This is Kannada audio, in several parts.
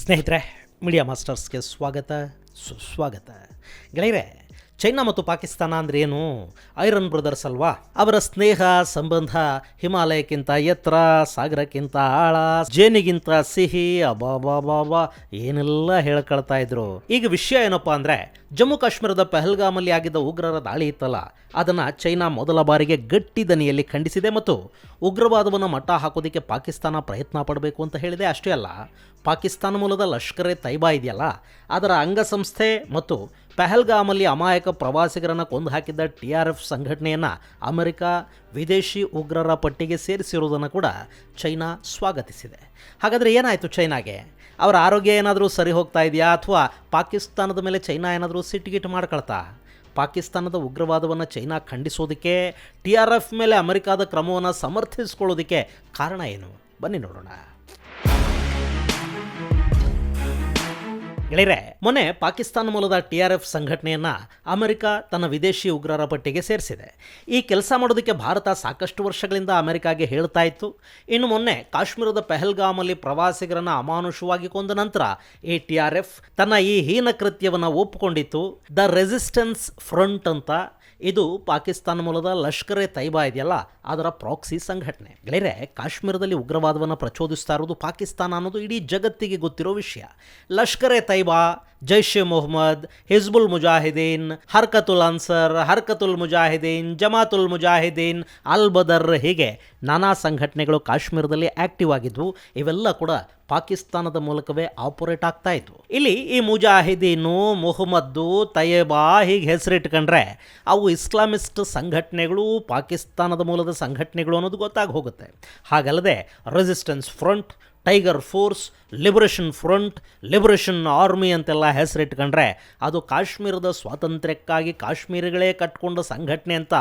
ಸ್ನೇಹಿತರೆ, ಮೀಡಿಯಾ ಮಾಸ್ಟರ್ಸ್ಗೆ ಸ್ವಾಗತ ಸುಸ್ವಾಗತ. ಗೆಳೆಯರೆ, ಚೈನಾ ಮತ್ತು ಪಾಕಿಸ್ತಾನ ಅಂದರೆ ಏನು? ಐರನ್ ಬ್ರದರ್ಸ್ ಅಲ್ವಾ? ಅವರ ಸ್ನೇಹ ಸಂಬಂಧ ಹಿಮಾಲಯಕ್ಕಿಂತ ಎತ್ತರ, ಸಾಗರಕ್ಕಿಂತ ಆಳ, ಜೇನಿಗಿಂತ ಸಿಹಿ, ಅಬಾಬಾಬಾಬಾ ಏನೆಲ್ಲ ಹೇಳ್ಕೊಳ್ತಾ ಇದ್ರು. ಈಗ ವಿಷಯ ಏನಪ್ಪ ಅಂದರೆ, ಜಮ್ಮು ಕಾಶ್ಮೀರದ ಪಹಲ್ಗಾಮಲ್ಲಿ ಆಗಿದ್ದ ಉಗ್ರರ ದಾಳಿ ಇತ್ತಲ್ಲ, ಅದನ್ನು ಚೈನಾ ಮೊದಲ ಬಾರಿಗೆ ಗಟ್ಟಿ ದನಿಯಲ್ಲಿ ಖಂಡಿಸಿದೆ ಮತ್ತು ಉಗ್ರವಾದವನ್ನು ಮಟ್ಟ ಹಾಕೋದಕ್ಕೆ ಪಾಕಿಸ್ತಾನ ಪ್ರಯತ್ನ ಪಡಬೇಕು ಅಂತ ಹೇಳಿದೆ. ಅಷ್ಟೇ ಅಲ್ಲ, ಪಾಕಿಸ್ತಾನ ಮೂಲದ ಲಷ್ಕರ್ ಎ ತೈಬಾ ಇದೆಯಲ್ಲ, ಅದರ ಅಂಗಸಂಸ್ಥೆ ಮತ್ತು ಪಹಲ್ಗಾಮಲ್ಲಿ ಅಮಾಯಕ ಪ್ರವಾಸಿಗರನ್ನು ಕೊಂದು ಹಾಕಿದ್ದ TRF ಸಂಘಟನೆಯನ್ನು ಅಮೆರಿಕ ವಿದೇಶಿ ಉಗ್ರರ ಪಟ್ಟಿಗೆ ಸೇರಿಸಿರುವುದನ್ನು ಕೂಡ ಚೈನಾ ಸ್ವಾಗತಿಸಿದೆ. ಹಾಗಾದರೆ ಏನಾಯಿತು ಚೈನಾಗೆ? ಅವರ ಆರೋಗ್ಯ ಏನಾದರೂ ಸರಿ ಹೋಗ್ತಾ ಇದೆಯಾ, ಅಥವಾ ಪಾಕಿಸ್ತಾನದ ಮೇಲೆ ಚೈನಾ ಏನಾದರೂ ಸಿಟ್ಟಿಗಿಟ್ಟು ಮಾಡ್ಕೊಳ್ತಾ? ಪಾಕಿಸ್ತಾನದ ಉಗ್ರವಾದವನ್ನು ಚೈನಾ ಖಂಡಿಸೋದಕ್ಕೆ, TRF ಮೇಲೆ ಅಮೆರಿಕಾದ ಕ್ರಮವನ್ನು ಸಮರ್ಥಿಸಿಕೊಳ್ಳೋದಕ್ಕೆ ಕಾರಣ ಏನು? ಬನ್ನಿ ನೋಡೋಣ. ಗೆಳೆಯರೆ, ಮೊನ್ನೆ ಪಾಕಿಸ್ತಾನ ಮೂಲದ TRF ಸಂಘಟನೆಯನ್ನು ಅಮೆರಿಕ ತನ್ನ ವಿದೇಶಿ ಉಗ್ರರ ಪಟ್ಟಿಗೆ ಸೇರಿಸಿದೆ. ಈ ಕೆಲಸ ಮಾಡೋದಕ್ಕೆ ಭಾರತ ಸಾಕಷ್ಟು ವರ್ಷಗಳಿಂದ ಅಮೆರಿಕಾಗೆ ಹೇಳ್ತಾ ಇತ್ತು. ಇನ್ನು ಮೊನ್ನೆ ಕಾಶ್ಮೀರದ ಪಹಲ್ಗಾಮಲ್ಲಿ ಪ್ರವಾಸಿಗರನ್ನು ಅಮಾನುಷವಾಗಿ ಕೊಂದ ನಂತರ ಈ TRF ತನ್ನ ಈ ಹೀನ ಕೃತ್ಯವನ್ನು ಒಪ್ಪಿಕೊಂಡಿತ್ತು. ದ ರೆಸಿಸ್ಟೆನ್ಸ್ ಫ್ರಂಟ್ ಅಂತ. ಇದು ಪಾಕಿಸ್ತಾನ ಮೂಲದ ಲಷ್ಕರ್ ಎ ತೈಬಾ ಇದೆಯಲ್ಲ, ಅದರ ಪ್ರಾಕ್ಸಿ ಸಂಘಟನೆ. ಗೆಳೆಯರೆ, ಕಾಶ್ಮೀರದಲ್ಲಿ ಉಗ್ರವಾದವನ್ನು ಪ್ರಚೋದಿಸ್ತಾ ಇರೋದು ಪಾಕಿಸ್ತಾನ ಅನ್ನೋದು ಇಡೀ ಜಗತ್ತಿಗೆ ಗೊತ್ತಿರೋ ವಿಷಯ. ಲಷ್ಕರ್ ಎ ತೈಬಾ, ಜೈಷ್ ಎ ಮೊಹಮ್ಮದ್, ಹಿಜ್ಬುಲ್ ಮುಜಾಹಿದೀನ್, ಹರ್ಕತುಲ್ ಅನ್ಸರ್, ಹರ್ಕತುಲ್ ಮುಜಾಹಿದೀನ್, ಜಮಾತುಲ್ ಮುಜಾಹಿದೀನ್, ಅಲ್ ಬದರ್, ಹೀಗೆ ನಾನಾ ಸಂಘಟನೆಗಳು ಕಾಶ್ಮೀರದಲ್ಲಿ ಆಕ್ಟಿವ್ ಆಗಿದ್ವು. ಇವೆಲ್ಲ ಕೂಡ ಪಾಕಿಸ್ತಾನದ ಮೂಲಕವೇ ಆಪರೇಟ್ ಆಗ್ತಾ ಇತ್ತು. ಇಲ್ಲಿ ಈ ಮುಜಾಹಿದೀನು, ಮೊಹಮ್ಮದ್ದು, ತೈಬಾ ಹೀಗೆ ಹೆಸರಿಟ್ಕೊಂಡ್ರೆ ಅವು ಇಸ್ಲಾಮಿಸ್ಟ್ ಸಂಘಟನೆಗಳು, ಪಾಕಿಸ್ತಾನದ ಮೂಲದ ಸಂಘಟನೆಗಳು ಅನ್ನೋದು ಗೊತ್ತಾಗಿ ಹೋಗುತ್ತೆ. ಹಾಗಲ್ಲದೆ resistance front, tiger force, liberation front, liberation army ಅಂತೆಲ್ಲ ಹೆಸರಿಟ್ಕೊಂಡ್ರೆ ಅದು ಕಾಶ್ಮೀರದ ಸ್ವಾತಂತ್ರ್ಯಕ್ಕಾಗಿ ಕಾಶ್ಮೀರಿಗಳೇ ಕಟ್ಕೊಂಡ ಸಂಘಟನೆ ಅಂತ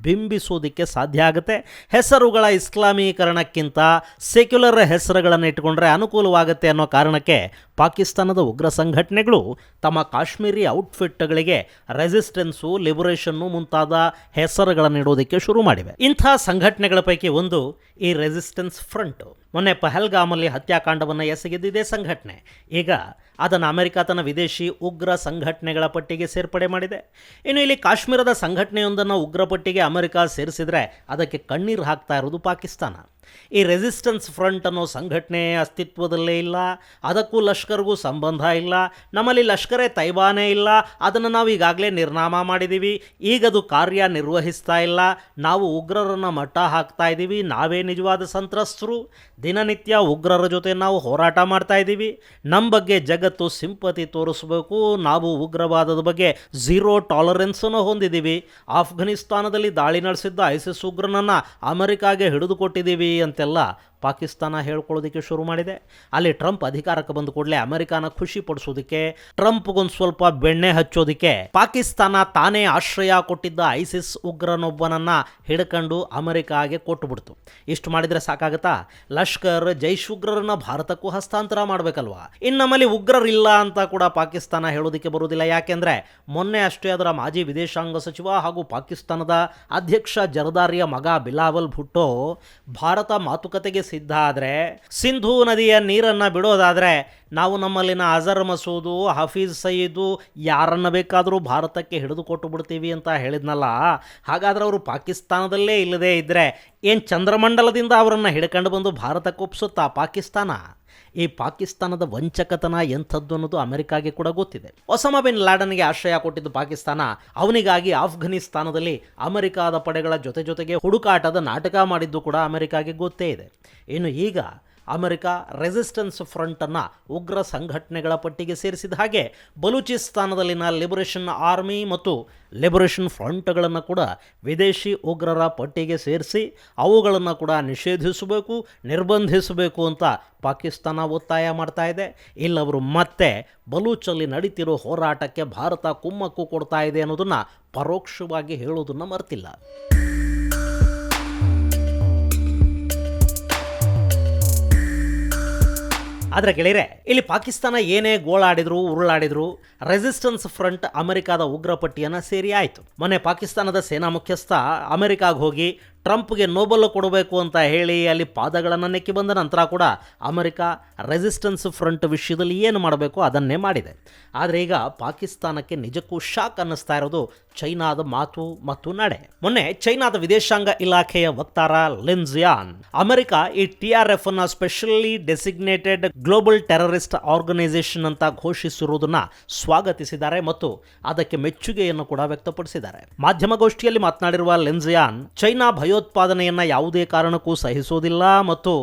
ಬಿಂಬಿಸೋದಕ್ಕೆ ಸಾಧ್ಯ ಆಗುತ್ತೆ. ಹೆಸರುಗಳ ಇಸ್ಲಾಮೀಕರಣಕ್ಕಿಂತ ಸೆಕ್ಯುಲರ್ ಹೆಸರುಗಳನ್ನು ಇಟ್ಕೊಂಡ್ರೆ ಅನುಕೂಲವಾಗುತ್ತೆ ಅನ್ನೋ ಕಾರಣಕ್ಕೆ ಪಾಕಿಸ್ತಾನದ ಉಗ್ರ ಸಂಘಟನೆಗಳು ತಮ್ಮ ಕಾಶ್ಮೀರಿ ಔಟ್ಫಿಟ್ಗಳಿಗೆ ರೆಸಿಸ್ಟೆನ್ಸು, ಲಿಬರೇಷನ್ನು ಮುಂತಾದ ಹೆಸರುಗಳನ್ನು ಇಡೋದಕ್ಕೆ ಶುರು ಮಾಡಿವೆ. ಇಂಥ ಸಂಘಟನೆಗಳ ಪೈಕಿ ಒಂದು ಈ ರೆಸಿಸ್ಟೆನ್ಸ್ ಫ್ರಂಟ್. ಮೊನ್ನೆ ಪಹಲ್ಗಾಮಲ್ಲಿ ಹತ್ಯಾಕಾಂಡವನ್ನು ಎಸಗಿದ್ದಿದೆ ಸಂಘಟನೆ. ಈಗ ಅದನ್ನು ಅಮೆರಿಕ ತನ್ನ ವಿದೇಶಿ ಉಗ್ರ ಸಂಘಟನೆಗಳ ಪಟ್ಟಿಗೆ ಸೇರ್ಪಡೆ ಮಾಡಿದೆ. ಇನ್ನು ಇಲ್ಲಿ ಕಾಶ್ಮೀರದ ಸಂಘಟನೆಯೊಂದನ್ನು ಉಗ್ರ ಪಟ್ಟಿಗೆ ಅಮೆರಿಕ ಸೇರಿಸಿದರೆ ಅದಕ್ಕೆ ಕಣ್ಣೀರು ಹಾಕ್ತಾ ಇರೋದು ಪಾಕಿಸ್ತಾನ. ಈ ರೆಸಿಸ್ಟೆನ್ಸ್ ಫ್ರಂಟ್ ಅನ್ನೋ ಸಂಘಟನೆ ಅಸ್ತಿತ್ವದಲ್ಲೇ ಇಲ್ಲ, ಅದಕ್ಕೂ ಲಷ್ಕರ್ಗೂ ಸಂಬಂಧ ಇಲ್ಲ. ನಮ್ಮಲ್ಲಿ ಲಷ್ಕರ್ ಎ ತೈಬಾನೇ ಇಲ್ಲ, ಅದನ್ನು ನಾವು ಈಗಾಗಲೇ ನಿರ್ನಾಮ ಮಾಡಿದ್ದೀವಿ. ಈಗದು ಕಾರ್ಯನಿರ್ವಹಿಸ್ತಾ ಇಲ್ಲ. ನಾವು ಉಗ್ರರನ್ನು ಮಟ್ಟ ಹಾಕ್ತಾ ಇದ್ದೀವಿ. ನಾವೇ ನಿಜವಾದ ಸಂತ್ರಸ್ತರು. ದಿನನಿತ್ಯ ಉಗ್ರರ ಜೊತೆ ನಾವು ಹೋರಾಟ ಮಾಡ್ತಾ ಇದ್ದೀವಿ. ನಮ್ಮ ಬಗ್ಗೆ ಜಗತ್ತು ಸಿಂಪತಿ ತೋರಿಸಬೇಕು. ನಾವು ಉಗ್ರವಾದದ ಬಗ್ಗೆ ಝೀರೋ ಟಾಲರೆನ್ಸನ್ನು ಹೊಂದಿದ್ದೀವಿ. ಆಫ್ಘನಿಸ್ತಾನದಲ್ಲಿ ದಾಳಿ ನಡೆಸಿದ್ದ ಐಸಿಸ್ ಉಗ್ರನನ್ನು ಅಮೆರಿಕಾಗೆ ಹಿಡಿದುಕೊಟ್ಟಿದ್ದೀವಿ ಅಂತೆಲ್ಲ ಪಾಕಿಸ್ತಾನ ಹೇಳ್ಕೊಳ್ಳೋದಕ್ಕೆ ಶುರು ಮಾಡಿದೆ. ಅಲ್ಲಿ ಟ್ರಂಪ್ ಅಧಿಕಾರಕ್ಕೆ ಬಂದ ಕೂಡಲೇ ಅಮೆರಿಕಾನ ಖುಷಿ ಪಡಿಸೋದಕ್ಕೆ, ಟ್ರಂಪ್ಗೊಂದು ಸ್ವಲ್ಪ ಬೆಣ್ಣೆ ಹಚ್ಚೋದಕ್ಕೆ ಪಾಕಿಸ್ತಾನ ತಾನೇ ಆಶ್ರಯ ಕೊಟ್ಟಿದ್ದ ಐಸಿಸ್ ಉಗ್ರನೊಬ್ಬನನ್ನು ಹಿಡ್ಕೊಂಡು ಅಮೆರಿಕಾಗೆ ಕೊಟ್ಟುಬಿಡ್ತು. ಇಷ್ಟು ಮಾಡಿದರೆ ಸಾಕಾಗತ್ತಾ? ಲಷ್ಕರ್, ಜೈಷ್ ಉಗ್ರರನ್ನ ಭಾರತಕ್ಕೂ ಹಸ್ತಾಂತರ ಮಾಡಬೇಕಲ್ವಾ? ಇನ್ನು ನಮ್ಮಲ್ಲಿ ಉಗ್ರರಿಲ್ಲ ಅಂತ ಕೂಡ ಪಾಕಿಸ್ತಾನ ಹೇಳೋದಕ್ಕೆ ಬರೋದಿಲ್ಲ. ಯಾಕೆಂದರೆ ಮೊನ್ನೆ ಅಷ್ಟೇ ಅದರ ಮಾಜಿ ವಿದೇಶಾಂಗ ಸಚಿವ ಹಾಗೂ ಪಾಕಿಸ್ತಾನದ ಅಧ್ಯಕ್ಷ ಜರದಾರಿಯ ಮಗ ಬಿಲಾವಲ್ ಭುಟ್ಟೋ ಭಾರತ ಮಾತುಕತೆಗೆ ಸಿದ್ಧ ಆದರೆ, ಸಿಂಧೂ ನದಿಯ ನೀರನ್ನು ಬಿಡೋದಾದರೆ ನಾವು ನಮ್ಮಲ್ಲಿನ ಅಜರ್ ಮಸೂದು, ಹಫೀಜ್ ಸಯೀದು ಯಾರನ್ನು ಬೇಕಾದರೂ ಭಾರತಕ್ಕೆ ಹಿಡಿದು ಕೊಟ್ಟು ಬಿಡ್ತೀವಿ ಅಂತ ಹೇಳಿದ್ನಲ್ಲ. ಹಾಗಾದರೆ ಅವರು ಪಾಕಿಸ್ತಾನದಲ್ಲೇ ಇಲ್ಲದೇ ಇದ್ದರೆ ಏನು ಚಂದ್ರಮಂಡಲದಿಂದ ಅವರನ್ನು ಹಿಡ್ಕೊಂಡು ಬಂದು ಭಾರತಕ್ಕೆ ಒಪ್ಪಿಸುತ್ತಾ ಪಾಕಿಸ್ತಾನ? ಈ ಪಾಕಿಸ್ತಾನದ ವಂಚಕತನ ಎಂಥದ್ದು ಅನ್ನೋದು ಅಮೆರಿಕಾಗೆ ಕೂಡ ಗೊತ್ತಿದೆ. ಒಸಾಮಾ ಬಿನ್ ಲಾಡನ್ಗೆ ಆಶ್ರಯ ಕೊಟ್ಟಿದ್ದು ಪಾಕಿಸ್ತಾನ. ಅವನಿಗಾಗಿ ಆಫ್ಘನಿಸ್ತಾನದಲ್ಲಿ ಅಮೆರಿಕಾದ ಪಡೆಗಳ ಜೊತೆಗೆ ಹುಡುಕಾಟದ ನಾಟಕ ಮಾಡಿದ್ದು ಕೂಡ ಅಮೆರಿಕಾಗೆ ಗೊತ್ತೇ ಇದೆ. ಇನ್ನು ಈಗ ಅಮೆರಿಕ ರೆಸಿಸ್ಟೆನ್ಸ್ ಫ್ರಂಟನ್ನು ಉಗ್ರ ಸಂಘಟನೆಗಳ ಪಟ್ಟಿಗೆ ಸೇರಿಸಿದ ಹಾಗೆ ಬಲೂಚಿಸ್ತಾನದಲ್ಲಿನ ಲಿಬರೇಷನ್ ಆರ್ಮಿ ಮತ್ತು ಲಿಬರೇಷನ್ ಫ್ರಂಟ್ಗಳನ್ನು ಕೂಡ ವಿದೇಶಿ ಉಗ್ರರ ಪಟ್ಟಿಗೆ ಸೇರಿಸಿ ಅವುಗಳನ್ನು ಕೂಡ ನಿಷೇಧಿಸಬೇಕು, ನಿರ್ಬಂಧಿಸಬೇಕು ಅಂತ ಪಾಕಿಸ್ತಾನ ಒತ್ತಾಯ ಮಾಡ್ತಾ ಇದೆ. ಇಲ್ಲವರು ಮತ್ತೆ ಬಲೂಚಲ್ಲಿ ನಡೀತಿರೋ ಹೋರಾಟಕ್ಕೆ ಭಾರತ ಕುಮ್ಮಕ್ಕು ಕೊಡ್ತಾ ಇದೆ ಅನ್ನೋದನ್ನು ಪರೋಕ್ಷವಾಗಿ ಹೇಳೋದನ್ನು ಮರ್ತಿಲ್ಲ. ಆದರೆ ಗೆಳೆಯರೆ, ಇಲ್ಲಿ ಪಾಕಿಸ್ತಾನ ಏನೇ ಗೋಳಾಡಿದ್ರು ಉರುಳಾಡಿದ್ರು ರೆಸಿಸ್ಟೆನ್ಸ್ ಫ್ರಂಟ್ ಅಮೆರಿಕಾದ ಉಗ್ರ ಪಟ್ಟಿಯನ್ನು ಸೇರಿ ಆಯಿತು. ಮೊನ್ನೆ ಪಾಕಿಸ್ತಾನದ ಸೇನಾ ಮುಖ್ಯಸ್ಥ ಅಮೆರಿಕಾಗೆ ಹೋಗಿ ಟ್ರಂಪ್ಗೆ ನೋಬಲ್ ಕೊಡಬೇಕು ಅಂತ ಹೇಳಿ ಅಲ್ಲಿ ಪಾದಗಳನ್ನು ನೆಕ್ಕಿ ಬಂದ ನಂತರ ಕೂಡ ಅಮೆರಿಕ ರೆಸಿಸ್ಟೆನ್ಸ್ ಫ್ರಂಟ್ ವಿಷಯದಲ್ಲಿ ಏನು ಮಾಡಬೇಕು ಅದನ್ನೇ ಮಾಡಿದೆ. ಆದರೆ ಈಗ ಪಾಕಿಸ್ತಾನಕ್ಕೆ ನಿಜಕ್ಕೂ ಶಾಕ್ ಅನ್ನಿಸ್ತಾ ಇರೋದು ಚೈನಾದ ಮಾತು ಮತ್ತು ನಡೆ. ಮೊನ್ನೆ ಚೈನಾದ ವಿದೇಶಾಂಗ ಇಲಾಖೆಯ ವಕ್ತಾರ ಲಿನ್ ಜಿಯಾನ್ ಅಮೆರಿಕ ಈ TRF ಅನ್ನ specially designated global terrorist organisation ಅಂತ ಘೋಷಿಸಿರುವುದನ್ನ ಸ್ವಾಗತಿಸಿದ್ದಾರೆ ಮತ್ತು ಅದಕ್ಕೆ ಮೆಚ್ಚುಗೆಯನ್ನು ಕೂಡ ವ್ಯಕ್ತಪಡಿಸಿದ್ದಾರೆ. ಮಾಧ್ಯಮಗೋಷ್ಠಿಯಲ್ಲಿ ಮಾತನಾಡಿರುವ ಲಿನ್ ಜಿಯಾನ್ ಚೈನಾ ಭಯೋತ್ಪಾದನೆಯನ್ನ ಯಾವುದೇ ಕಾರಣಕ್ಕೂ ಸಹಿಸೋದಿಲ್ಲ ಮತ್ತು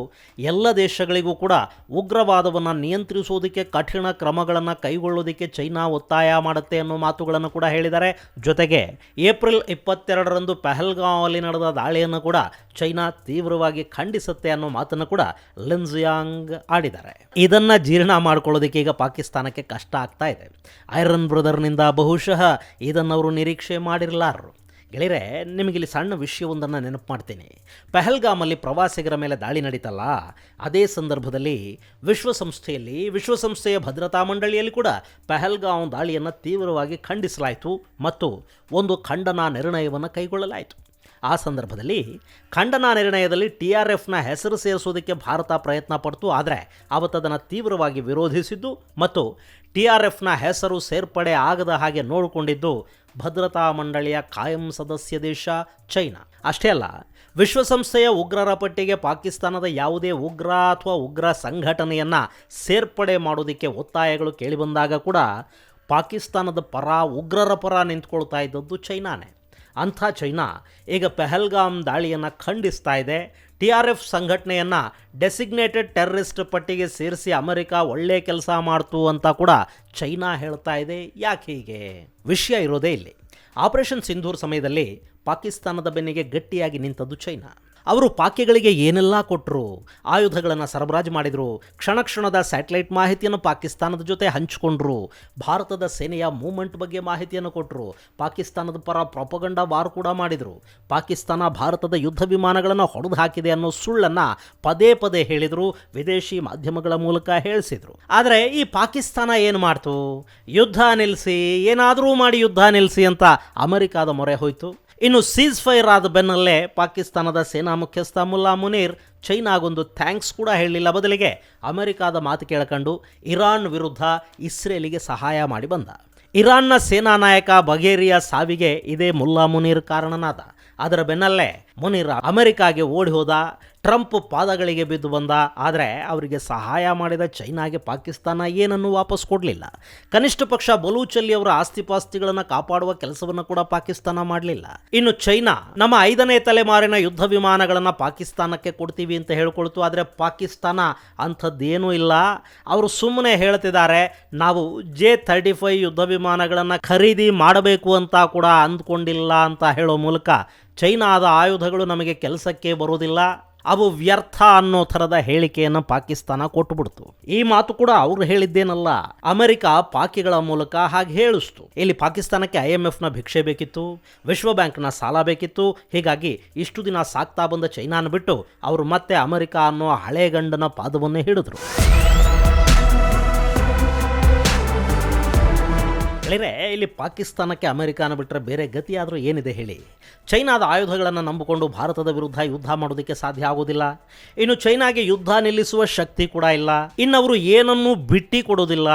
ಎಲ್ಲ ದೇಶಗಳಿಗೂ ಕೂಡ ಉಗ್ರವಾದವನ್ನು ನಿಯಂತ್ರಿಸುವುದಕ್ಕೆ ಕಠಿಣ ಕ್ರಮಗಳನ್ನು ಕೈಗೊಳ್ಳುವುದಕ್ಕೆ ಚೈನಾ ಒತ್ತಾಯ ಮಾಡುತ್ತೆ ಅನ್ನೋ ಮಾತುಗಳನ್ನು ಕೂಡ ಹೇಳಿದ್ದಾರೆ. ಜೊತೆಗೆ ಏಪ್ರಿಲ್ 22ರಂದು ಪಹಲ್ಗಾಂವಲ್ಲಿ ನಡೆದ ದಾಳಿಯನ್ನು ಕೂಡ ಚೈನಾ ತೀವ್ರವಾಗಿ ಖಂಡಿಸುತ್ತೆ ಅನ್ನೋ ಮಾತನ್ನು ಕೂಡ ಲಿನ್ ಜಿಯಾಂಗ್ ಆಡಿದ್ದಾರೆ. ಇದನ್ನ ಜೀರ್ಣ ಮಾಡ್ಕೊಳ್ಳೋದಕ್ಕೆ ಈಗ ಪಾಕಿಸ್ತಾನಕ್ಕೆ ಕಷ್ಟ ಆಗ್ತಾ ಇದೆ. ಐರನ್ ಬ್ರದರ್ನಿಂದ ಬಹುಶಃ ಇದನ್ನವರು ನಿರೀಕ್ಷೆ ಮಾಡಿರಲಾರರು. ಗೆಳೆಯರೆ, ನಿಮಗಿಲ್ಲಿ ಸಣ್ಣ ವಿಷಯವೊಂದನ್ನು ನೆನಪು ಮಾಡ್ತೀನಿ. ಪಹಲ್ಗಾಮಲ್ಲಿ ಪ್ರವಾಸಿಗರ ಮೇಲೆ ದಾಳಿ ನಡೀತಲ್ಲ, ಅದೇ ಸಂದರ್ಭದಲ್ಲಿ ವಿಶ್ವಸಂಸ್ಥೆಯ ಭದ್ರತಾ ಮಂಡಳಿಯಲ್ಲಿ ಕೂಡ ಪಹಲ್ಗಾಂವ್ ದಾಳಿಯನ್ನು ತೀವ್ರವಾಗಿ ಖಂಡಿಸಲಾಯಿತು ಮತ್ತು ಒಂದು ಖಂಡನಾ ನಿರ್ಣಯವನ್ನು ಕೈಗೊಳ್ಳಲಾಯಿತು. ಆ ಸಂದರ್ಭದಲ್ಲಿ ಖಂಡನಾ ನಿರ್ಣಯದಲ್ಲಿ TRFನ ಹೆಸರು ಸೇರಿಸೋದಕ್ಕೆ ಭಾರತ ಪ್ರಯತ್ನ ಪಡ್ತು. ಆದರೆ ಅವತ್ತದನ್ನು ತೀವ್ರವಾಗಿ ವಿರೋಧಿಸಿದ್ದು ಮತ್ತು TRFನ ಹೆಸರು ಸೇರ್ಪಡೆ ಆಗದ ಹಾಗೆ ನೋಡಿಕೊಂಡಿದ್ದು ಭದ್ರತಾ ಮಂಡಳಿಯ ಕಾಯಂ ಸದಸ್ಯ ದೇಶ ಚೈನಾ. ಅಷ್ಟೇ ಅಲ್ಲ, ವಿಶ್ವಸಂಸ್ಥೆಯ ಉಗ್ರರ ಪಟ್ಟಿಗೆ ಪಾಕಿಸ್ತಾನದ ಯಾವುದೇ ಉಗ್ರ ಅಥವಾ ಉಗ್ರ ಸಂಘಟನೆಯನ್ನು ಸೇರ್ಪಡೆ ಮಾಡೋದಕ್ಕೆ ಒತ್ತಾಯಗಳು ಕೇಳಿಬಂದಾಗ ಕೂಡ ಪಾಕಿಸ್ತಾನದ ಉಗ್ರರ ಪರ ನಿಂತ್ಕೊಳ್ತಾ ಇದ್ದದ್ದು ಚೈನಾನೇ. ಅಂಥ ಚೈನಾ ಈಗ ಪಹಲ್ಗಾಮ್ ದಾಳಿಯನ್ನು ಖಂಡಿಸ್ತಾ ಇದೆ. TRF ಸಂಘಟನೆಯನ್ನು ಡೆಸಿಗ್ನೇಟೆಡ್ ಟೆರರಿಸ್ಟ್ ಪಟ್ಟಿಗೆ ಸೇರಿಸಿ ಅಮೆರಿಕ ಒಳ್ಳೆ ಕೆಲಸ ಮಾಡ್ತು ಅಂತ ಕೂಡ ಚೈನಾ ಹೇಳ್ತಾ ಇದೆ. ಯಾಕೆ ಹೀಗೆ? ವಿಷಯ ಇರೋದೇ ಇಲ್ಲಿ. ಆಪರೇಷನ್ ಸಿಂಧೂರ್ ಸಮಯದಲ್ಲಿ ಪಾಕಿಸ್ತಾನದ ಬೆನ್ನಿಗೆ ಗಟ್ಟಿಯಾಗಿ ನಿಂತದ್ದು ಚೈನಾ. ಅವರು ಪಾಕಿಗಳಿಗೆ ಏನೆಲ್ಲ ಕೊಟ್ಟರು, ಆಯುಧಗಳನ್ನು ಸರಬರಾಜು ಮಾಡಿದರು, ಕ್ಷಣದ ಸ್ಯಾಟಲೈಟ್ ಮಾಹಿತಿಯನ್ನು ಪಾಕಿಸ್ತಾನದ ಜೊತೆ ಹಂಚಿಕೊಂಡ್ರು, ಭಾರತದ ಸೇನೆಯ ಮೂವ್ಮೆಂಟ್ ಬಗ್ಗೆ ಮಾಹಿತಿಯನ್ನು ಕೊಟ್ಟರು, ಪಾಕಿಸ್ತಾನದ ಪರ ಪ್ರೊಪಗಂಡಾ ವಾರ್ ಕೂಡ ಮಾಡಿದರು, ಪಾಕಿಸ್ತಾನ ಭಾರತದ ಯುದ್ಧ ವಿಮಾನಗಳನ್ನು ಹೊಡೆದು ಹಾಕಿದೆ ಅನ್ನೋ ಸುಳ್ಳನ್ನು ಪದೇ ಪದೇ ಹೇಳಿದರು, ವಿದೇಶಿ ಮಾಧ್ಯಮಗಳ ಮೂಲಕ ಹೇಳಿಸಿದರು. ಆದರೆ ಈ ಪಾಕಿಸ್ತಾನ ಏನು ಮಾಡ್ತು? ಯುದ್ಧ ನಿಲ್ಲಿಸಿ, ಏನಾದರೂ ಮಾಡಿ ಯುದ್ಧ ನಿಲ್ಲಿಸಿ ಅಂತ ಅಮೆರಿಕಾದ ಮೊರೆ ಹೋಯಿತು. ಇನ್ನು ಸೀಸ್ ಫೈರ್ ಆದ ಬೆನ್ನಲ್ಲೇ ಪಾಕಿಸ್ತಾನದ ಸೇನಾ ಮುಖ್ಯಸ್ಥ ಮುಲ್ಲಾ ಮುನೀರ್ ಚೈನಾಗೊಂದು ಥ್ಯಾಂಕ್ಸ್ ಕೂಡ ಹೇಳಲಿಲ್ಲ. ಬದಲಿಗೆ ಅಮೆರಿಕಾದ ಮಾತು ಕೇಳ್ಕೊಂಡು ಇರಾನ್ ವಿರುದ್ಧ ಇಸ್ರೇಲಿಗೆ ಸಹಾಯ ಮಾಡಿ ಬಂದ. ಇರಾನ್ನ ಸೇನಾ ನಾಯಕ ಬಗೇರಿಯ ಸಾವಿಗೆ ಇದೇ ಮುಲ್ಲಾ ಮುನೀರ್ ಕಾರಣನಾದ. ಅದರ ಬೆನ್ನಲ್ಲೇ ಮುನೀರ್ ಅಮೆರಿಕಾಗೆ ಓಡಿ ಹೋದ, ಟ್ರಂಪ್ ಪಾದಗಳಿಗೆ ಬಿದ್ದು ಬಂದ. ಆದರೆ ಅವರಿಗೆ ಸಹಾಯ ಮಾಡಿದ ಚೈನಾಗೆ ಪಾಕಿಸ್ತಾನ ಏನನ್ನು ವಾಪಸ್ ಕೊಡಲಿಲ್ಲ. ಕನಿಷ್ಠ ಪಕ್ಷ ಬಲೂಚಲ್ಲಿ ಅವರ ಆಸ್ತಿಪಾಸ್ತಿಗಳನ್ನು ಕಾಪಾಡುವ ಕೆಲಸವನ್ನು ಕೂಡ ಪಾಕಿಸ್ತಾನ ಮಾಡಲಿಲ್ಲ. ಇನ್ನು ಚೈನಾ ನಮ್ಮ 5ನೇ ತಲೆಮಾರಿನ ಯುದ್ಧ ವಿಮಾನಗಳನ್ನು ಪಾಕಿಸ್ತಾನಕ್ಕೆ ಕೊಡ್ತೀವಿ ಅಂತ ಹೇಳ್ಕೊಳ್ತು. ಆದರೆ ಪಾಕಿಸ್ತಾನ ಅಂಥದ್ದೇನೂ ಇಲ್ಲ. ಅವರು ಸುಮ್ಮನೆ ಹೇಳ್ತಿದ್ದಾರೆ, ನಾವು J-35 ಯುದ್ಧ ವಿಮಾನಗಳನ್ನು ಖರೀದಿ ಮಾಡಬೇಕು ಅಂತ ಕೂಡ ಅಂದ್ಕೊಂಡಿಲ್ಲ ಅಂತ ಹೇಳೋ ಮೂಲಕ ಚೈನಾದ ಆಯುಧಗಳು ನಮಗೆ ಕೆಲಸಕ್ಕೆ ಬರೋದಿಲ್ಲ, ಅವು ವ್ಯರ್ಥ ಅನ್ನೋ ಥರದ ಹೇಳಿಕೆಯನ್ನು ಪಾಕಿಸ್ತಾನ ಕೊಟ್ಟುಬಿಡ್ತು. ಈ ಮಾತು ಕೂಡ ಅವರು ಹೇಳಿದ್ದೇನಲ್ಲ, ಅಮೆರಿಕ ಪಾಕಿಗಳ ಮೂಲಕ ಹಾಗೆ ಹೇಳಿಸ್ತು. ಇಲ್ಲಿ ಪಾಕಿಸ್ತಾನಕ್ಕೆ IMFನ ಭಿಕ್ಷೆ ಬೇಕಿತ್ತು, ವಿಶ್ವ ಬ್ಯಾಂಕ್ನ ಸಾಲ ಬೇಕಿತ್ತು. ಹೀಗಾಗಿ ಇಷ್ಟು ದಿನ ಸಾಕ್ತಾ ಬಂದ ಚೈನಾನ ಬಿಟ್ಟು ಅವರು ಮತ್ತೆ ಅಮೆರಿಕ ಅನ್ನೋ ಹಳೆ ಗಂಡನ ಪಾದವನ್ನೇ ಹಿಡಿದ್ರು. ಇಲ್ಲಿ ಪಾಕಿಸ್ತಾನಕ್ಕೆ ಅಮೆರಿಕಾನ ಬಿಟ್ಟರೆ ಬೇರೆ ಗತಿಯಾದರೂ ಏನಿದೆ ಹೇಳಿ? ಚೈನಾದ ಆಯುಧಗಳನ್ನು ನಂಬಿಕೊಂಡು ಭಾರತದ ವಿರುದ್ಧ ಯುದ್ಧ ಮಾಡೋದಕ್ಕೆ ಸಾಧ್ಯ ಆಗೋದಿಲ್ಲ. ಇನ್ನು ಚೈನಾಗೆ ಯುದ್ಧ ನಿಲ್ಲಿಸುವ ಶಕ್ತಿ ಕೂಡ ಇಲ್ಲ. ಇನ್ನವರು ಏನನ್ನೂ ಬಿಟ್ಟಿ ಕೊಡೋದಿಲ್ಲ.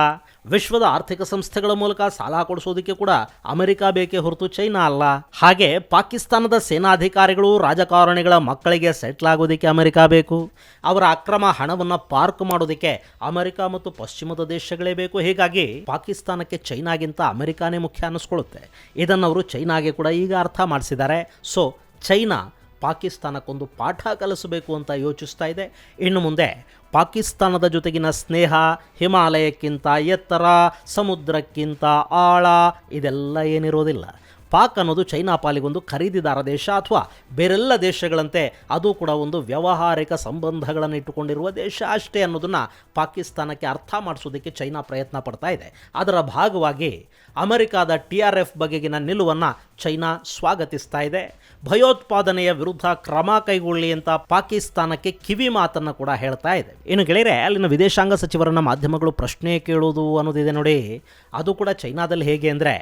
ವಿಶ್ವದ ಆರ್ಥಿಕ ಸಂಸ್ಥೆಗಳ ಮೂಲಕ ಸಾಲ ಕೊಡಿಸೋದಕ್ಕೆ ಕೂಡ ಅಮೆರಿಕ ಬೇಕೇ ಹೊರತು ಚೈನಾ ಅಲ್ಲ. ಹಾಗೆ ಪಾಕಿಸ್ತಾನದ ಸೇನಾಧಿಕಾರಿಗಳು ರಾಜಕಾರಣಿಗಳ ಮಕ್ಕಳಿಗೆ ಸೆಟ್ಲ್ ಆಗೋದಕ್ಕೆ ಅಮೆರಿಕ ಬೇಕು. ಅವರ ಅಕ್ರಮ ಹಣವನ್ನು ಪಾರ್ಕ್ ಮಾಡೋದಕ್ಕೆ ಅಮೆರಿಕ ಮತ್ತು ಪಶ್ಚಿಮದ ದೇಶಗಳೇ ಬೇಕು. ಹೀಗಾಗಿ ಪಾಕಿಸ್ತಾನಕ್ಕೆ ಚೈನಾಗಿಂತ ಅಮೆರಿಕಾನೇ ಮುಖ್ಯ ಅನ್ನಿಸ್ಕೊಳ್ಳುತ್ತೆ. ಇದನ್ನು ಅವರು ಚೈನಾಗೆ ಕೂಡ ಈಗ ಅರ್ಥ ಮಾಡಿಸಿದ್ದಾರೆ. ಸೊ ಚೈನಾ ಪಾಕಿಸ್ತಾನಕ್ಕೊಂದು ಪಾಠ ಕಲಿಸಬೇಕು ಅಂತ ಯೋಚಿಸ್ತಾ ಇದೆ. ಇನ್ನು ಮುಂದೆ ಪಾಕಿಸ್ತಾನದ ಜೊತೆಗಿನ ಸ್ನೇಹ ಹಿಮಾಲಯಕ್ಕಿಂತ ಎತ್ತರ, ಸಮುದ್ರಕ್ಕಿಂತ ಆಳ ಇದೆಲ್ಲ ಏನಿರೋದಿಲ್ಲ. ಪಾಕ್ ಅನ್ನೋದು ಚೈನಾ ಪಾಲಿಗೊಂದು ಖರೀದಿದಾರ ದೇಶ ಅಥವಾ ಬೇರೆಲ್ಲ ದೇಶಗಳಂತೆ ಅದು ಕೂಡ ಒಂದು ವ್ಯಾವಹಾರಿಕ ಸಂಬಂಧಗಳನ್ನು ಇಟ್ಟುಕೊಂಡಿರುವ ದೇಶ ಅಷ್ಟೇ ಅನ್ನೋದನ್ನು ಪಾಕಿಸ್ತಾನಕ್ಕೆ ಅರ್ಥ ಮಾಡಿಸೋದಕ್ಕೆ ಚೈನಾ ಪ್ರಯತ್ನ ಪಡ್ತಾ ಇದೆ. ಅದರ ಭಾಗವಾಗಿ ಅಮೆರಿಕಾದ TRF ಬಗೆಗಿನ ನಿಲುವನ್ನು ಚೈನಾ ಸ್ವಾಗತಿಸ್ತಾ ಇದೆ. ಭಯೋತ್ಪಾದನೆಯ ವಿರುದ್ಧ ಕ್ರಮ ಕೈಗೊಳ್ಳಿ ಅಂತ ಪಾಕಿಸ್ತಾನಕ್ಕೆ ಕಿವಿ ಮಾತನ್ನು ಕೂಡ ಹೇಳ್ತಾ ಇದೆ. ಇನ್ನು ಗೆಳೆಯರೆ, ಅಲ್ಲಿನ ವಿದೇಶಾಂಗ ಸಚಿವರನ್ನ ಮಾಧ್ಯಮಗಳು ಪ್ರಶ್ನೆ ಕೇಳೋದು ಅನ್ನೋದಿದೆ ನೋಡಿ, ಅದು ಕೂಡ ಚೈನಾದಲ್ಲಿ ಹೇಗೆ ಅಂದರೆ,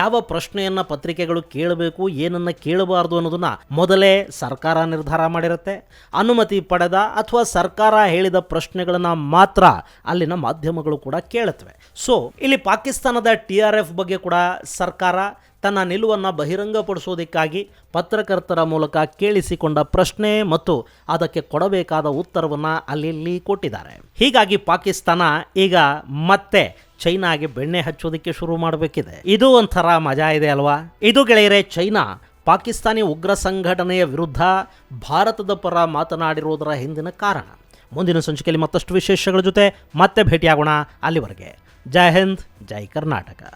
ಯಾವ ಪ್ರಶ್ನೆಯನ್ನು ಪತ್ರಿಕೆ ಬೇಡಿಕೆಗಳು ಕೇಳಬೇಕು, ಏನನ್ನ ಕೇಳಬಾರ್ದು ಅನ್ನೋದನ್ನ ಮೊದಲೇ ಸರ್ಕಾರ ನಿರ್ಧಾರ ಮಾಡಿರುತ್ತೆ. ಅನುಮತಿ ಪಡೆದ ಅಥವಾ ಸರ್ಕಾರ ಹೇಳಿದ ಪ್ರಶ್ನೆಗಳನ್ನ ಮಾತ್ರ ಅಲ್ಲಿನ ಮಾಧ್ಯಮಗಳು ಕೂಡ ಕೇಳುತ್ತವೆ. ಸೊ ಇಲ್ಲಿ ಪಾಕಿಸ್ತಾನದ TRF ಬಗ್ಗೆ ಕೂಡ ಸರ್ಕಾರ ತನ್ನ ನಿಲುವನ್ನು ಬಹಿರಂಗಪಡಿಸೋದಕ್ಕಾಗಿ ಪತ್ರಕರ್ತರ ಮೂಲಕ ಕೇಳಿಸಿಕೊಂಡ ಪ್ರಶ್ನೆ ಮತ್ತು ಅದಕ್ಕೆ ಕೊಡಬೇಕಾದ ಉತ್ತರವನ್ನು ಅಲ್ಲಿ ಕೊಟ್ಟಿದ್ದಾರೆ. ಹೀಗಾಗಿ ಪಾಕಿಸ್ತಾನ ಈಗ ಮತ್ತೆ ಚೈನಾಗೆ ಬೆಣ್ಣೆ ಹಚ್ಚೋದಕ್ಕೆ ಶುರು ಮಾಡಬೇಕಿದೆ. ಇದು ಒಂಥರ ಮಜಾ ಇದೆ ಅಲ್ವಾ? ಇದು ಗೆಳೆಯರೆ, ಚೈನಾ ಪಾಕಿಸ್ತಾನಿ ಉಗ್ರ ಸಂಘಟನೆಯ ವಿರುದ್ಧ ಭಾರತದ ಪರ ಮಾತನಾಡಿರುವುದರ ಹಿಂದಿನ ಕಾರಣ. ಮುಂದಿನ ಸಂಚಿಕೆಯಲ್ಲಿ ಮತ್ತಷ್ಟು ವಿಶೇಷಗಳ ಜೊತೆ ಮತ್ತೆ ಭೇಟಿಯಾಗೋಣ. ಅಲ್ಲಿವರೆಗೆ ಜೈ ಹಿಂದ್, ಜೈ ಕರ್ನಾಟಕ.